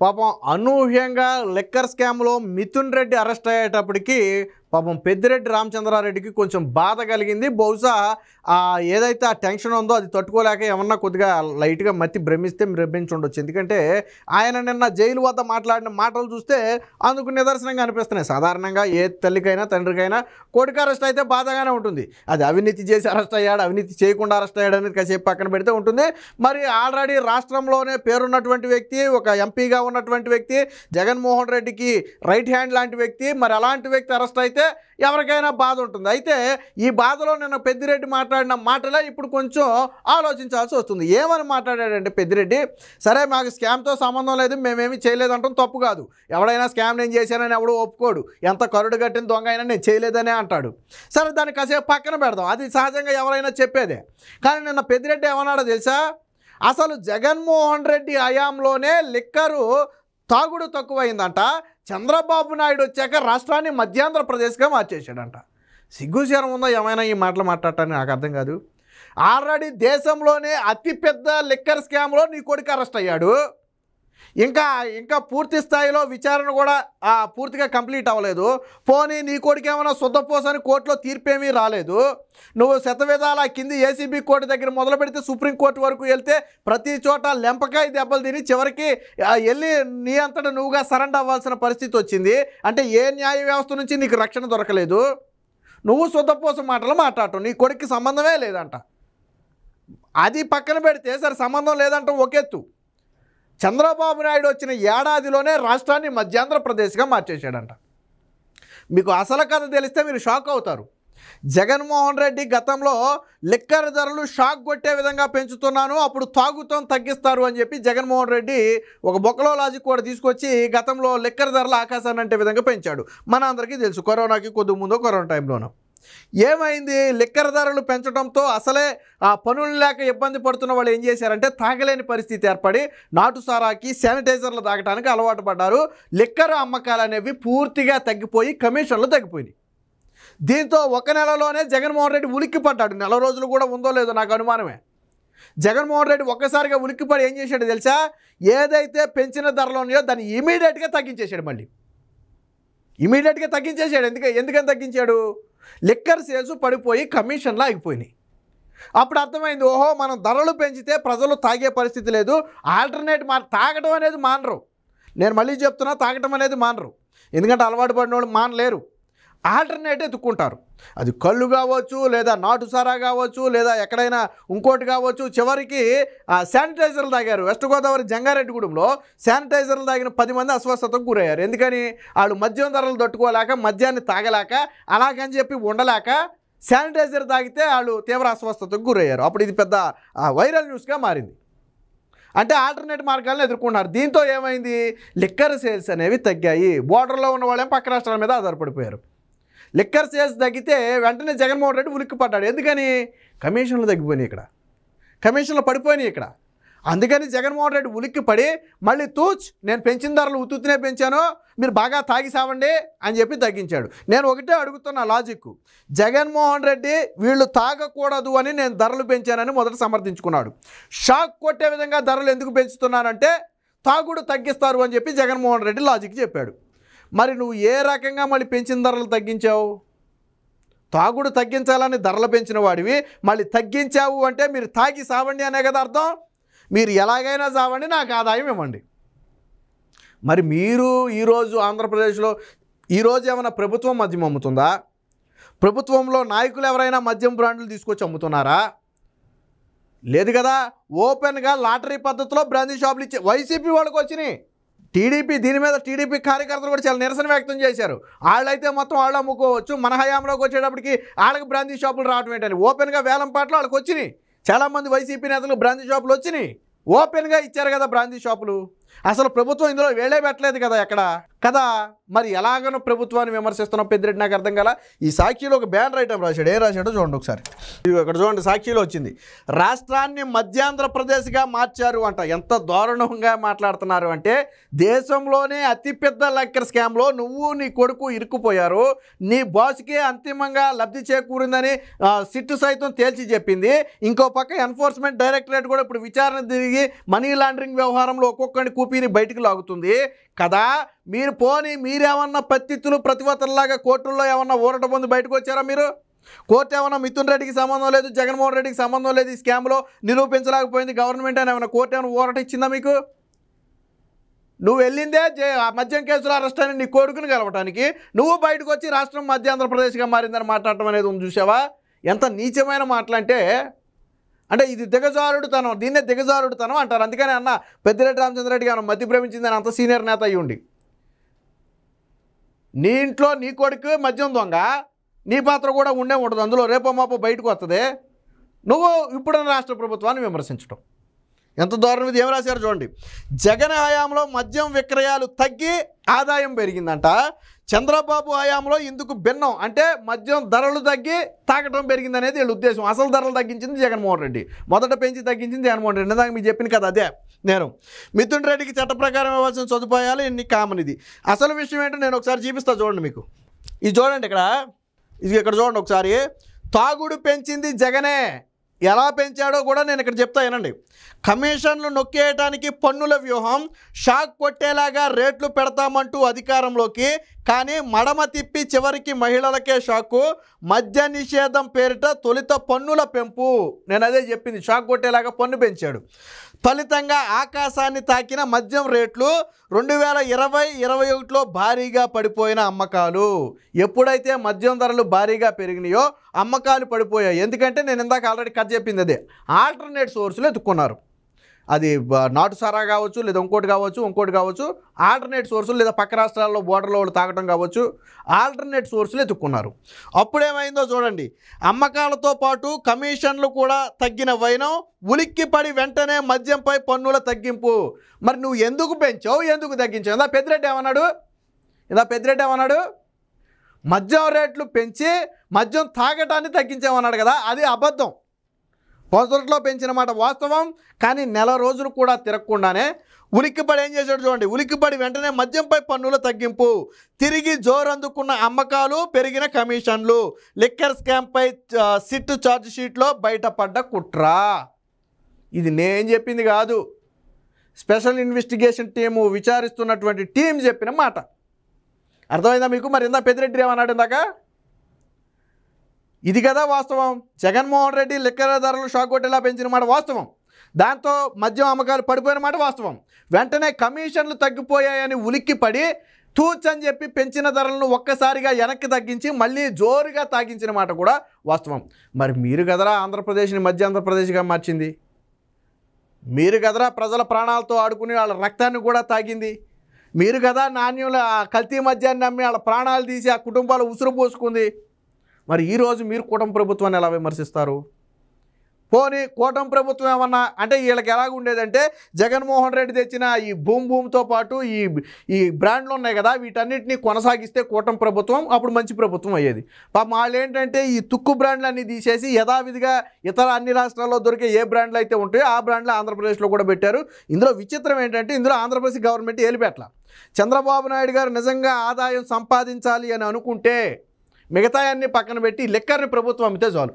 పాపం అనూహ్యంగా లిక్కర్ స్కామ్లో మిథున్ రెడ్డి అరెస్ట్ అయ్యేటప్పటికి పాపం పెద్దిరెడ్డి రామచంద్రారెడ్డికి కొంచెం బాధ కలిగింది. బహుశా ఏదైతే ఆ టెన్షన్ ఉందో అది తట్టుకోలేక ఏమన్నా కొద్దిగా లైట్గా మత్తి భ్రమించి ఉండొచ్చు. ఎందుకంటే ఆయన నిన్న జైలు వద్ద మాట్లాడిన మాటలు చూస్తే అందుకు నిదర్శనంగా అనిపిస్తున్నాయి. సాధారణంగా ఏ తల్లికైనా తండ్రికైనా కొడుకు అరెస్ట్ అయితే బాధగానే ఉంటుంది. అది అవినీతి చేసి అరెస్ట్ అయ్యాడు, అవినీతి చేయకుండా అరెస్ట్ అయ్యాడు అనేది కాసేపు పక్కన పెడితే ఉంటుంది. మరి ఆల్రెడీ రాష్ట్రంలోనే పేరున్నటువంటి వ్యక్తి, ఒక ఎంపీగా ఉన్నటువంటి వ్యక్తి, జగన్మోహన్ రెడ్డికి రైట్ హ్యాండ్ లాంటి వ్యక్తి, మరి అలాంటి వ్యక్తి అరెస్ట్ అయితే ఎవరికైనా బాధ ఉంటుంది. అయితే ఈ బాధలో నిన్న పెద్దిరెడ్డి మాట్లాడిన మాటలే ఇప్పుడు కొంచెం ఆలోచించాల్సి వస్తుంది. ఏమని మాట్లాడాడంటే పెద్దిరెడ్డి, సరే మాకు స్కామ్తో సంబంధం లేదు, మేమేమీ చేయలేదంటాం తప్పు కాదు. ఎవడైనా స్కామ్ నేను చేశానని ఎవడు ఒప్పుకోడు. ఎంత కరుడు కట్టిన దొంగ అయినా నేను చేయలేదనే అంటాడు. సరే దాన్ని కాసేపు పక్కన పెడదాం, అది సహజంగా ఎవరైనా చెప్పేదే. కానీ నిన్న పెద్దిరెడ్డి ఏమన్నాడో తెలుసా? అసలు జగన్మోహన్ రెడ్డి హయాంలోనే లిక్కరు తాగుడు తక్కువైందంట. చంద్రబాబు నాయుడు వచ్చాక రాష్ట్రాన్ని మధ్యాంధ్రప్రదేశ్గా మార్చేశాడంట. సిగ్గుశరం ఉందో ఏమైనా ఈ మాటలు మాట్లాడటానికి? నాకు అర్థం కాదు. ఆల్రెడీ దేశంలోనే అతిపెద్ద లిక్కర్ స్కామ్లో నీ కొడుకు అరెస్ట్ అయ్యాడు. ఇంకా పూర్తి స్థాయిలో విచారణ కూడా పూర్తిగా కంప్లీట్ అవ్వలేదు. పోనీ నీ కొడుకు ఏమైనా శుద్ధపోసని కోర్టులో తీర్పేమీ రాలేదు. నువ్వు శతవిధాల కింది ఏసీబీ కోర్టు దగ్గర మొదలు పెడితే సుప్రీంకోర్టు వరకు వెళ్తే ప్రతి చోట లెంపకాయ దెబ్బలు తిని చివరికి వెళ్ళి నీ అంతటా నువ్వుగా సరెండర్ అవ్వాల్సిన పరిస్థితి వచ్చింది. అంటే ఏ న్యాయ వ్యవస్థ నుంచి నీకు రక్షణ దొరకలేదు. నువ్వు శుద్ధపోస మాటలు మాట్లాడటం నీ కొడుక్కి సంబంధమే లేదంట. అది పక్కన పెడితే సరే సంబంధం లేదంటాం ఒకెత్తు. చంద్రబాబు నాయుడు వచ్చిన ఏడాదిలోనే రాష్ట్రాన్ని మధ్యాంధ్రప్రదేశ్గా మార్చేశాడంట. మీకు అసలు కథ తెలిస్తే మీరు షాక్ అవుతారు. జగన్మోహన్ రెడ్డి గతంలో లిక్కర్ ధరలు షాక్ కొట్టే విధంగా పెంచుతున్నాను, అప్పుడు తాగుతాం తగ్గిస్తారు అని చెప్పి జగన్మోహన్ రెడ్డి ఒక బొక్కలో లాజిక్ కూడా తీసుకొచ్చి గతంలో లిక్కర్ ధరలు ఆకాశాన్ని అంటే విధంగా పెంచాడు. మన అందరికీ తెలుసు, కరోనాకి కొద్ది ముందు కరోనా టైంలోనూ ఏమైంది? లిక్కర్ ధరలు పెంచడంతో అసలే పనులు లేక ఇబ్బంది పడుతున్న వాళ్ళు ఏం చేశారంటే తాగలేని పరిస్థితి ఏర్పడి నాటుసారాకి శానిటైజర్లు తాగడానికి అలవాటు పడ్డారు. లిక్కర్ అమ్మకాలు అనేవి పూర్తిగా తగ్గిపోయి కమిషన్లు తగ్గిపోయినాయి. దీంతో ఒక నెలలోనే జగన్మోహన్ రెడ్డి ఉలిక్కిపడ్డాడు. నెల రోజులు కూడా ఉందో లేదో నాకు అనుమానమే. జగన్మోహన్ రెడ్డి ఒక్కసారిగా ఉలిక్కిపడి ఏం చేశాడు తెలుసా? ఏదైతే పెంచిన ధరలు ఉన్నాయో దాన్ని ఇమీడియట్గా తగ్గించేశాడు. ఇమీడియట్గా తగ్గించేశాడు. ఎందుకని తగ్గించాడు? లిక్కర్ సేల్స్ పడిపోయి కమిషన్లు ఆగిపోయినాయి. అప్పుడు అర్థమైంది, ఓహో మనం ధరలు పెంచితే ప్రజలు తాగే పరిస్థితి లేదు, ఆల్టర్నేట్ తాగడం అనేది మానరు. నేను మళ్ళీ చెప్తున్నా, తాగడం అనేది మానరు. ఎందుకంటే అలవాటు పడిన వాళ్ళు మానలేరు. ఆల్టర్నేట్ ఎత్తుక్కుంటారు. అది కళ్ళు కావచ్చు, లేదా నాటుసారా కావచ్చు, లేదా ఎక్కడైనా ఇంకోటి కావచ్చు. చివరికి శానిటైజర్లు తాగారు. వెస్ట్ గోదావరి జంగారెడ్డిగూడెంలో శానిటైజర్లు తాగిన 10 మంది అస్వస్థతకు గురయ్యారు. ఎందుకని? వాళ్ళు మద్యం ధరలు తట్టుకోలేక, మద్యాన్ని తాగలేక, అలాగని చెప్పి ఉండలేక శానిటైజర్ తాగితే వాళ్ళు తీవ్ర అస్వస్థతకు గురయ్యారు. అప్పుడు ఇది పెద్ద వైరల్ న్యూస్గా మారింది. అంటే ఆల్టర్నేట్ మార్గాలను ఎదుర్కొన్నారు. దీంతో ఏమైంది? లిక్కర్ సేల్స్ అనేవి తగ్గాయి. బోర్డర్లో ఉన్న వాళ్ళేం పక్క రాష్ట్రాల మీద ఆధారపడిపోయారు. లిక్కర్ సేల్స్ తగ్గితే వెంటనే జగన్మోహన్ రెడ్డి ఉలిక్కిపడ్డాడు. ఎందుకని? కమిషన్లు తగ్గిపోయినాయి, ఇక్కడ కమిషన్లు పడిపోయినాయి ఇక్కడ. అందుకని జగన్మోహన్ రెడ్డి ఉలిక్కిపడి మళ్ళీ నేను పెంచిన ధరలు ఉత్తునే పెంచాను, మీరు బాగా తాగి సావండి అని చెప్పి తగ్గించాడు. నేను ఒకటే అడుగుతున్న లాజిక్, జగన్మోహన్ రెడ్డి వీళ్ళు తాగకూడదు అని నేను ధరలు పెంచానని మొదట సమర్థించుకున్నాడు. షాక్ కొట్టే విధంగా ధరలు ఎందుకు పెంచుతున్నానంటే తాగుడు తగ్గిస్తారు అని చెప్పి జగన్మోహన్ రెడ్డి లాజిక్ చెప్పాడు. మరి నువ్వు ఏ రకంగా మళ్ళీ పెంచిన ధరలు తగ్గించావు? తాగుడు తగ్గించాలని ధరలు పెంచిన వాడివి మళ్ళీ తగ్గించావు అంటే మీరు తాగి సావండి అనే కదా అర్థం. మీరు ఎలాగైనా సావండి, నాకు ఆదాయం ఇవ్వండి. మరి మీరు ఈరోజు ఆంధ్రప్రదేశ్లో ఈరోజు ఏమైనా ప్రభుత్వం మద్యం అమ్ముతుందా? ప్రభుత్వంలో నాయకులు ఎవరైనా మద్యం బ్రాండ్లు తీసుకొచ్చి అమ్ముతున్నారా? లేదు కదా. ఓపెన్గా లాటరీ పద్ధతిలో బ్రాందీ షాపులు ఇచ్చే వైసీపీ వాళ్ళకి వచ్చినాయి. దీని మీద టీడీపీ కార్యకర్తలు కూడా చాలా నిరసన వ్యక్తం చేశారు. వాళ్ళైతే మొత్తం వాళ్ళు అమ్ముకోవచ్చు, మన హయాంలోకి వచ్చేటప్పటికి వాళ్ళకి బ్రాందీ షాపులు రావడం ఏంటని ఓపెన్గా వేలంపాట్లో వాళ్ళకి వచ్చినాయి. చాలామంది వైసీపీ నేతలు బ్రాందీ షాపులు వచ్చినాయి. ఓపెన్గా ఇచ్చారు కదా బ్రాందీ షాపులు. అసలు ప్రభుత్వం ఇందులో వేళే పెట్టలేదు కదా ఎక్కడ. కదా. మరి ఎలాగనో ప్రభుత్వాన్ని విమర్శిస్తున్నాం పెద్దిరెడ్డి, నాకు అర్థం కాల. ఈ సాక్షిలో ఒక బ్యానర్ ఐటమ్ రాశాడు, ఏం రాశాడో చూడండి ఒకసారి. ఇక్కడ చూడండి, సాక్షిలో వచ్చింది, రాష్ట్రాన్ని మధ్యాంధ్రప్రదేశ్గా మార్చారు అంట. ఎంత దారుణంగా మాట్లాడుతున్నారు అంటే, దేశంలోనే అతిపెద్ద లెక్కర్ స్కామ్లో నువ్వు నీ కొడుకు ఇరుక్కుపోయారు, నీ బాస్కే అంతిమంగా లబ్ధి చేకూరిందని సిట్టు సైతం తేల్చి చెప్పింది. ఇంకో పక్క ఎన్ఫోర్స్మెంట్ డైరెక్టరేట్ కూడా ఇప్పుడు విచారణ తిరిగి మనీ లాండరింగ్ వ్యవహారంలో ఒక్కొక్కరిని కూపీని బయటికి లాగుతుంది కదా. మీరేమన్నా పత్తిత్తులు ప్రతివతల్లాగా కోర్టుల్లో ఏమన్నా ఊరట పొంది బయటకు వచ్చారా? మీరు కోర్టు ఏమన్నా మిథున్ రెడ్డికి సంబంధం లేదు, జగన్మోహన్ రెడ్డికి సంబంధం లేదు, ఈ స్కామ్లో నిరూపించలేకపోయింది గవర్నమెంట్ అని ఏమైనా కోర్టు ఏమైనా ఊరట ఇచ్చిందా మీకు? నువ్వు వెళ్ళిందే మద్యం కేసులో అరెస్ట్ అని నీ కొడుకుని కలవటానికి, నువ్వు బయటకు వచ్చి రాష్ట్రం మధ్యాంధ్రప్రదేశ్గా మారిందని మాట్లాడటం అనేది ఉంది. చూసావా ఎంత నీచమైన మాటలంటే, అంటే ఇది దిగజారుడుతనం, దీన్నే దిగజారుడుతనం అంటారు. అందుకని అన్న పెద్దిరెడ్డి రామచంద్రరెడ్డి గారు మధ్య భ్రమించిందని అంత సీనియర్ నేత అయ్యి ఉండి, నీ ఇంట్లో నీ కొడుకు మద్యం దొంగ, నీ పాత్ర కూడా ఉండే ఉంటుంది అందులో, రేపో మాపో బయటకు వస్తుంది. నువ్వు ఇప్పుడున్న రాష్ట్ర ప్రభుత్వాన్ని విమర్శించడం ఎంత దారుణం. ఇది ఏం రాశారు చూడండి, జగన్ హయాంలో మద్యం విక్రయాలు తగ్గి ఆదాయం పెరిగిందంట, చంద్రబాబు హయాంలో ఇందుకు భిన్నం, అంటే మద్యం ధరలు తగ్గి తాగటం పెరిగింది అనేది వీళ్ళ ఉద్దేశం. అసలు ధరలు తగ్గించింది జగన్మోహన్ రెడ్డి, మొదట పెంచి తగ్గించింది జగన్మోహన్ రెడ్డి. ఇందాక మీకు చెప్పిన కదా అదే నేను. మిథున్ రెడ్డికి చట్ట ప్రకారం ఇవ్వాల్సిన సదుపాయాలు ఇన్ని కామన్. ఇది అసలు విషయం ఏంటో నేను ఒకసారి చూపిస్తా చూడండి మీకు. ఇది చూడండి, ఇక్కడ చూడండి ఒకసారి. తాగుడు పెంచింది జగనే, ఎలా పెంచాడో కూడా నేను ఇక్కడ చెప్తా వినండి. కమిషన్లు నొక్కేయడానికి పన్నుల వ్యూహం, షాక్ కొట్టేలాగా రేట్లు పెడతామంటూ అధికారంలోకి, కానీ మడమ తిప్పి చివరికి మహిళలకే షాకు, మద్య నిషేధం పేరిట తొలుత పన్నుల పెంపు. నేను అదే చెప్పింది, షాక్ కొట్టేలాగా పన్ను పెంచాడు. ఫలితంగా ఆకాశాన్ని తాకిన మద్యం రేట్లు 2020-21లో భారీగా పడిపోయిన అమ్మకాలు. ఎప్పుడైతే మద్యం ధరలు భారీగా పెరిగినాయో అమ్మకాలు పడిపోయాయి. ఎందుకంటే నేను ఇందాక ఆల్రెడీ కథ చెప్పింది అదే, ఆల్టర్నేట్ సోర్సులు ఎత్తుక్కున్నారు. అది నాటు సారా కావచ్చు, లేదా ఇంకోటి కావచ్చు, ఆల్టర్నేట్ సోర్సులు, లేదా పక్క రాష్ట్రాల్లో బోర్డర్లో వాళ్ళు తాగటం కావచ్చు, ఆల్టర్నేట్ సోర్సులు ఎత్తుక్కున్నారు. అప్పుడేమైందో చూడండి, అమ్మకాలతో పాటు కమిషన్లు కూడా తగ్గిన వైనం, ఉలిక్కిపడి వెంటనే మద్యంపై పన్నుల తగ్గింపు. మరి నువ్వు ఎందుకు పెంచావు, ఎందుకు తగ్గించావు? ఇందా పెద్దిరెడ్డి ఏమన్నాడు, మద్యం రేట్లు పెంచి మద్యం తాగటాన్ని తగ్గించామన్నాడు కదా, అది అబద్ధం. మొదట్లో పెంచిన మాట వాస్తవం, కానీ నెల రోజులు కూడా తిరగకుండానే ఉలిక్కిపడి ఏం చేశాడు చూడండి, ఉలిక్కిపడి వెంటనే మద్యంపై పన్నుల తగ్గింపు, తిరిగి జోరందుకున్న అమ్మకాలు, పెరిగిన కమిషన్లు, లిక్కర్ స్కామ్పై సిట్ ఛార్జ్ షీట్లో బయటపడ్డ కుట్ర. ఇది నేను చెప్పింది కాదు, స్పెషల్ ఇన్వెస్టిగేషన్ టీము విచారిస్తున్నటువంటి టీం చెప్పిన మాట. అర్థమైందా మీకు? మరి ఇందా పెద్దిరెడ్డి ఏమన్నాడు ఇందాక, ఇది కదా వాస్తవం. జగన్మోహన్ రెడ్డి లిక్కర్ ధరలు షాక్ కొట్టేలా పెంచిన మాట వాస్తవం, దాంతో మద్యం అమ్మకాలు పడిపోయిన మాట వాస్తవం. వెంటనే కమిషన్లు తగ్గిపోయాయని ఉలిక్కిపడి తూచ్ అని చెప్పి పెంచిన ధరలను ఒక్కసారిగా వెనక్కి తగ్గించి మళ్ళీ జోరుగా తాగించిన మాట కూడా వాస్తవం. మరి మీరు కదరా ఆంధ్రప్రదేశ్ని మధ్యాంధ్రప్రదేశ్గా మార్చింది, మీరు కదరా ప్రజల ప్రాణాలతో ఆడుకుని వాళ్ళ రక్తాన్ని కూడా తాగింది, మీరు కదా నాణ్యుల కల్తీ మద్యాన్ని నమ్మి వాళ్ళ ప్రాణాలు తీసి ఆ కుటుంబాలు ఉసురు పోసుకుంది. మరి ఈరోజు మీరు కూటమి ప్రభుత్వాన్ని ఎలా విమర్శిస్తారు? పోనీ కూటమి ప్రభుత్వం ఏమన్నా అంటే వీళ్ళకి ఎలాగుండేదంటే, జగన్మోహన్ రెడ్డి తెచ్చిన ఈ భూమితో పాటు ఈ బ్రాండ్లు ఉన్నాయి కదా, వీటన్నిటిని కొనసాగిస్తే కూటమి ప్రభుత్వం అప్పుడు మంచి ప్రభుత్వం అయ్యేది. పాపం వాళ్ళు ఏంటంటే ఈ తుక్కు బ్రాండ్లు అన్నీ తీసేసి యథావిధిగా ఇతర అన్ని రాష్ట్రాల్లో దొరికే ఏ బ్రాండ్లు అయితే ఉంటాయో ఆ బ్రాండ్లు ఆంధ్రప్రదేశ్లో కూడా పెట్టారు. ఇందులో విచిత్రం ఏంటంటే, ఇందులో ఆంధ్రప్రదేశ్ గవర్నమెంట్ ఏలిపెట్ల. చంద్రబాబు నాయుడు గారు నిజంగా ఆదాయం సంపాదించాలి అని అనుకుంటే మిగతా అన్ని పక్కన పెట్టి లిక్కర్ని ప్రభుత్వం అమ్మితే చాలు,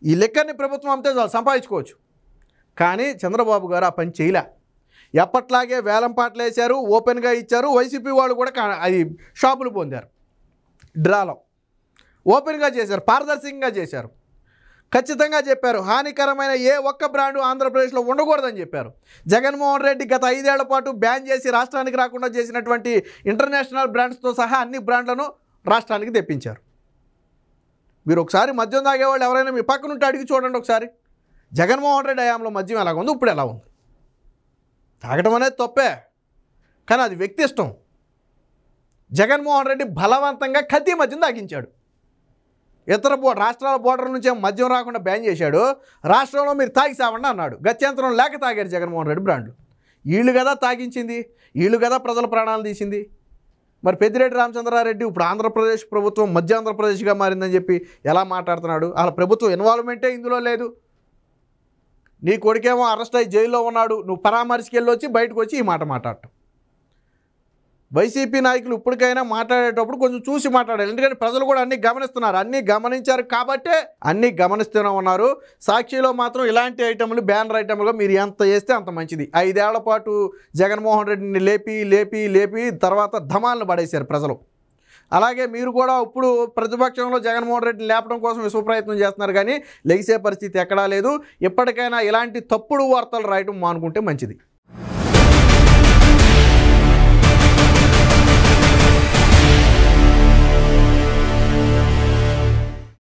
ఈ లిక్కర్ని ప్రభుత్వం అమ్మితే చాలు, సంపాదించుకోవచ్చు. కానీ చంద్రబాబు గారు ఆ పని చేయలే. ఎప్పట్లాగే వేలం పాటలు వేశారు, ఓపెన్గా ఇచ్చారు. వైసీపీ వాళ్ళు కూడా అది షాపులు పొందారు, డ్రాలో ఓపెన్గా చేశారు, పారదర్శకంగా చేశారు. ఖచ్చితంగా చెప్పారు, హానికరమైన ఏ ఒక్క బ్రాండు ఆంధ్రప్రదేశ్లో ఉండకూడదని చెప్పారు. జగన్మోహన్ రెడ్డి గత 5 ఏళ్ల పాటు బ్యాన్ చేసి రాష్ట్రానికి రాకుండా చేసినటువంటి ఇంటర్నేషనల్ బ్రాండ్స్తో సహా అన్ని బ్రాండ్లను రాష్ట్రానికి తెప్పించారు. మీరు ఒకసారి మద్యం తాగేవాళ్ళు ఎవరైనా మీ పక్కన ఉంటే అడిగి చూడండి ఒకసారి, జగన్మోహన్ రెడ్డి హయాంలో మద్యం ఎలాగ ఉంది, ఇప్పుడు ఎలా ఉంది. తాగడం అనేది తప్పే, కానీ అది వ్యక్తి ఇష్టం. జగన్మోహన్ రెడ్డి బలవంతంగా కల్తీ మద్యం తాగించాడు. ఇతర రాష్ట్రాల బోర్డర్ నుంచి మద్యం రాకుండా బ్యాన్ చేశాడు. రాష్ట్రంలో మీరు తాగి సావండి అన్నాడు. గత్యంతరం లేక తాగారు జగన్మోహన్ రెడ్డి బ్రాండ్లు. వీళ్ళు కదా తాగించింది, వీళ్ళు కదా ప్రజల ప్రాణాలు తీసింది. మరి పెద్దిరెడ్డి రామచంద్రారెడ్డి ఇప్పుడు ఆంధ్రప్రదేశ్ ప్రభుత్వం మధ్య ఆంధ్రప్రదేశ్గా మారిందని చెప్పి ఎలా మాట్లాడుతున్నాడు? అలా ప్రభుత్వం ఇన్వాల్వ్మెంటే ఇందులో లేదు. నీ కొడుకేమో అరెస్ట్ అయ్యి జైల్లో ఉన్నాడు, నువ్వు పరామర్శకి వెళ్ళొచ్చి బయటకు వచ్చి ఈ మాట మాట్లాడటం. వైసీపీ నాయకులు ఇప్పటికైనా మాట్లాడేటప్పుడు కొంచెం చూసి మాట్లాడాలి. ఎందుకంటే ప్రజలు కూడా అన్నీ గమనిస్తున్నారు, అన్నీ గమనించారు కాబట్టే అన్నీ గమనిస్తూనే ఉన్నారు. సాక్షిలో మాత్రం ఇలాంటి ఐటెంలు, బ్యానర్ ఐటెంలుగా మీరు ఎంత చేస్తే అంత మంచిది. 5 ఏళ్ల పాటు జగన్మోహన్ రెడ్డిని లేపి తర్వాత ధమాలను పడేశారు ప్రజలు. అలాగే మీరు కూడా ఇప్పుడు ప్రతిపక్షంలో జగన్మోహన్ రెడ్డిని లేపడం కోసం విశ్వప్రయత్నం చేస్తున్నారు, కానీ లెగిసే పరిస్థితి ఎక్కడా లేదు. ఇప్పటికైనా ఇలాంటి తప్పుడు వార్తలు రాయటం మానుకుంటే మంచిది.